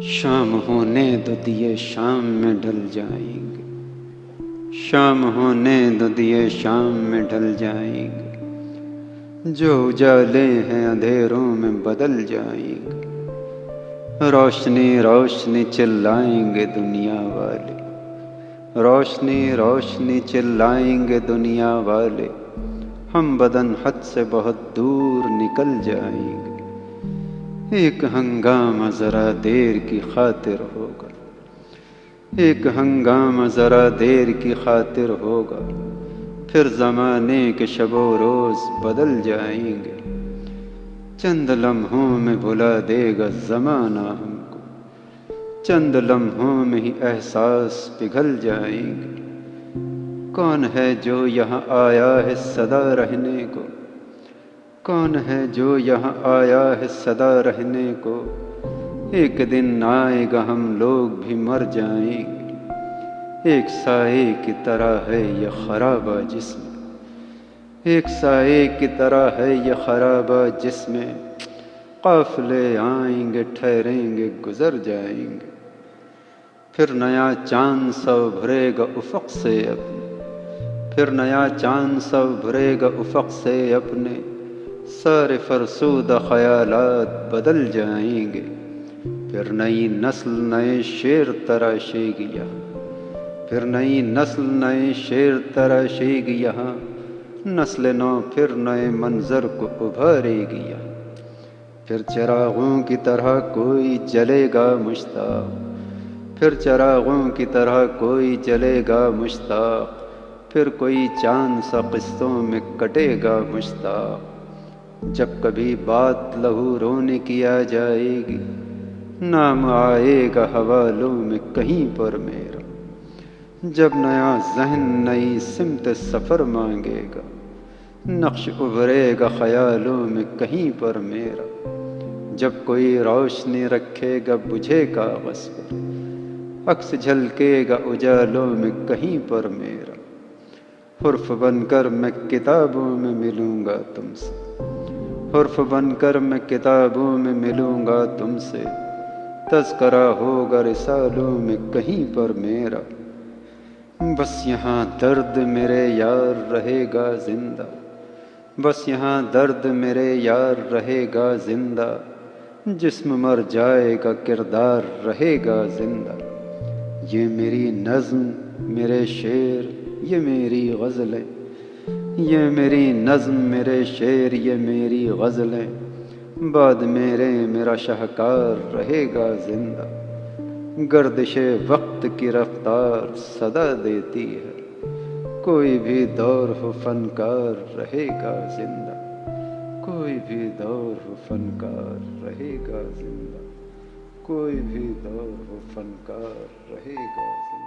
شام ہونے دو دیے شام میں ڈھل جائیں گے، شام ہونے دو دیے شام میں ڈھل جائیں گے، جو اجالے ہیں اندھیروں میں بدل جائیں گے، روشنی روشنی چلائیں گے دنیا والے، روشنی روشنی چلائیں گے دنیا والے، ہم بدن حد سے بہت دور نکل جائیں گے، ایک ہنگامہ ذرا دیر کی خاطر ہوگا، ایک ہنگامہ ذرا دیر کی خاطر ہوگا، پھر زمانے کے شب و روز بدل جائیں گے، چند لمحوں میں بھلا دے گا زمانہ ہم کو، چند لمحوں میں ہی احساس پگھل جائیں گے، کون ہے جو یہاں آیا ہے سدا رہنے کو، کون ہے جو یہاں آیا ہے سدا رہنے کو، ایک دن آئے گا ہم لوگ بھی مر جائیں گے، ایک سائے کی طرح ہے یہ خرابہ جسم، ایک سائے کی طرح ہے یہ خرابہ جسم، قافلے آئیں گے ٹھہریں گے گزر جائیں گے، پھر نیا چاند سا ابھرے گا افق سے اپنے، پھر نیا چاند سا ابھرے گا افق سے اپنے، سارے فرسودہ خیالات بدل جائیں گے، پھر نئی نسل نئے شعر تراشے گی یہاں، پھر نئی نسل نئے شعر تراشے گی یہاں، نسل نو پھر نئے منظر کو ابھارے گی یہاں، پھر چراغوں کی طرح کوئی جلے گا مشتاق، پھر چراغوں کی طرح کوئی جلے گا مشتاق، پھر کوئی چاند سا قسطوں میں کٹے گا مشتاق، جب کبھی بات لہو رونے کی آ جائے گی، نام آئے گا حوالوں میں کہیں پر میرا، جب نیا ذہن نئی سمت سفر مانگے گا، نقش ابھرے گا خیالوں میں کہیں پر میرا، جب کوئی روشنی رکھے گا بجھے کاغذ پر، عکس جھلکے گا اجالوں میں کہیں پر میرا، حرف بن کر میں کتابوں میں ملوں گا تم سے، حرف بن کر میں کتابوں میں ملوں گا تم سے، تذکرہ ہوگا رسالوں میں کہیں پر میرا، بس یہاں درد میرے یار رہے گا زندہ، بس یہاں درد میرے یار رہے گا زندہ، جسم مر جائے گا کردار رہے گا زندہ، یہ میری نظم میرے شعر یہ میری غزلیں، یہ میری نظم میرے شعر یہ میری غزلیں، بعد میرے میرا شاہکار رہے گا زندہ، گردش وقت کی رفتار صدا دیتی ہے، کوئی بھی دور ہو فنکار رہے گا زندہ، کوئی بھی دور ہو فنکار رہے گا زندہ، کوئی بھی دور ہو فنکار رہے گا زندہ۔